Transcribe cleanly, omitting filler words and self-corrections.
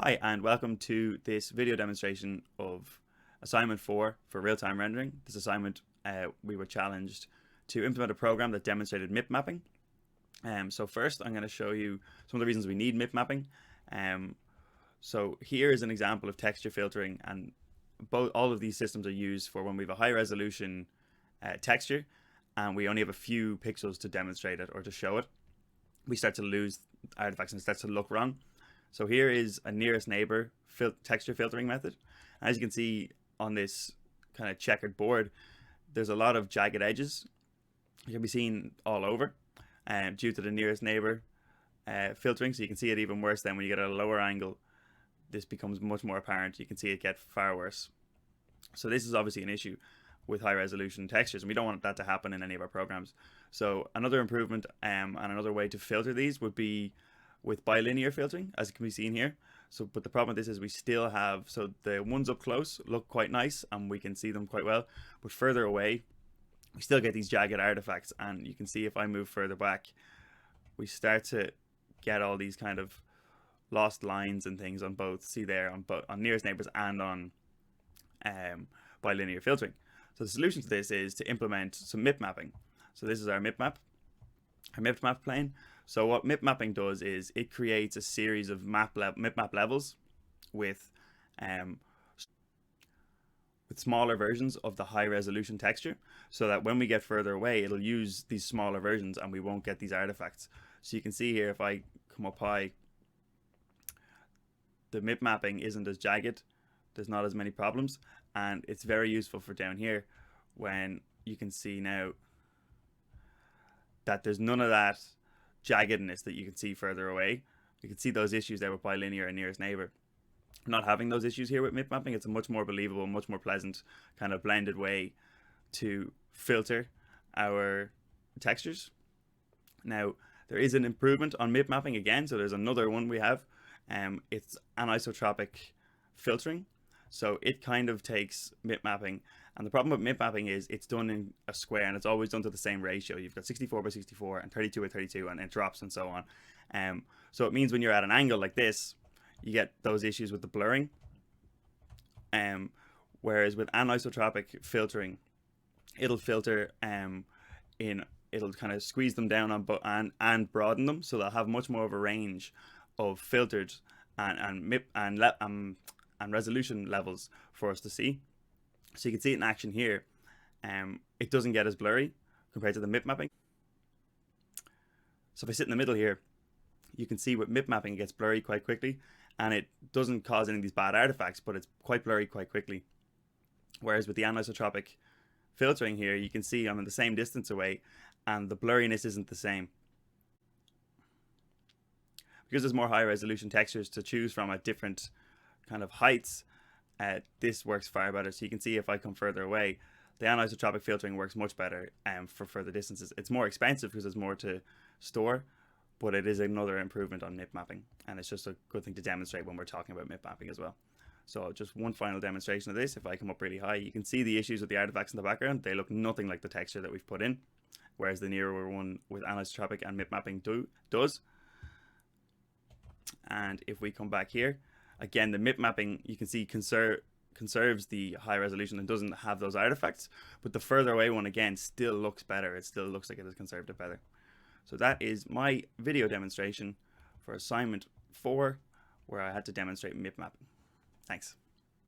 Hi, and welcome to this video demonstration of assignment 4 for real-time rendering. This assignment, we were challenged to implement a program that demonstrated MIP mapping. So first, I'm going to show you some of the reasons we need MIP mapping. So here is an example of texture filtering, and all of these systems are used for when we have a high-resolution texture, and we only have a few pixels to demonstrate it or to show it. We start to lose artifacts and it starts to look wrong. So here is a nearest neighbor texture filtering method. And as you can see on this kind of checkered board, there's a lot of jagged edges. You can be seen all over due to the nearest neighbor filtering. So you can see it even worse then when you get at a lower angle. This becomes much more apparent. You can see it get far worse. So this is obviously an issue with high resolution textures, and we don't want that to happen in any of our programs. So another improvement and another way to filter these would be with bilinear filtering, as it can be seen here. So, but the problem with this is we still have, so the ones up close look quite nice and we can see them quite well, but further away, we still get these jagged artifacts. And you can see if I move further back, we start to get all these kind of lost lines and things on both, see there, on nearest neighbors and on bilinear filtering. So the solution to this is to implement some MIP mapping. So this is our MIP map, our MIP map plane. So what MIP mapping does is it creates a series of MIP map levels with smaller versions of the high resolution texture, so that when we get further away, it'll use these smaller versions and we won't get these artifacts. So you can see here, if I come up high, the MIP mapping isn't as jagged, there's not as many problems, and it's very useful for down here when you can see now that there's none of that jaggedness that you can see further away. You can see those issues there with bilinear and nearest neighbor. Not having those issues here with MIP mapping, it's a much more believable, much more pleasant kind of blended way to filter our textures. Now, there is an improvement on MIP mapping again, so there's another one we have. It's Anisotropic Filtering. So it kind of takes MIP mapping, and the problem with MIP mapping is it's done in a square and it's always done to the same ratio. You've got 64 by 64 and 32 by 32, and it drops and so on. So it means when you're at an angle like this, you get those issues with the blurring. Whereas with anisotropic filtering, it'll filter it'll kind of squeeze them down and broaden them, so they'll have much more of a range of filtered and resolution levels for us to see. So you can see it in action here. It doesn't get as blurry compared to the MIP mapping. So if I sit in the middle here, you can see with MIP mapping it gets blurry quite quickly, and it doesn't cause any of these bad artifacts, but it's quite blurry quite quickly. Whereas with the anisotropic filtering here, you can see I'm in the same distance away and the blurriness isn't the same. Because there's more high resolution textures to choose from at different kind of heights, this works far better. So you can see if I come further away, the anisotropic filtering works much better for further distances. It's more expensive because there's more to store, but it is another improvement on MIP mapping, and it's just a good thing to demonstrate when we're talking about MIP mapping as well. So just one final demonstration of this. If I come up really high, you can see the issues with the artifacts in the background. They look nothing like the texture that we've put in, whereas the nearer one with anisotropic and MIP mapping does. And if we come back here, again, the MIP mapping, you can see conserves the high resolution and doesn't have those artifacts, but the further away one again still looks better. It still looks like it has conserved it better. So that is my video demonstration for assignment 4, where I had to demonstrate MIP mapping. Thanks.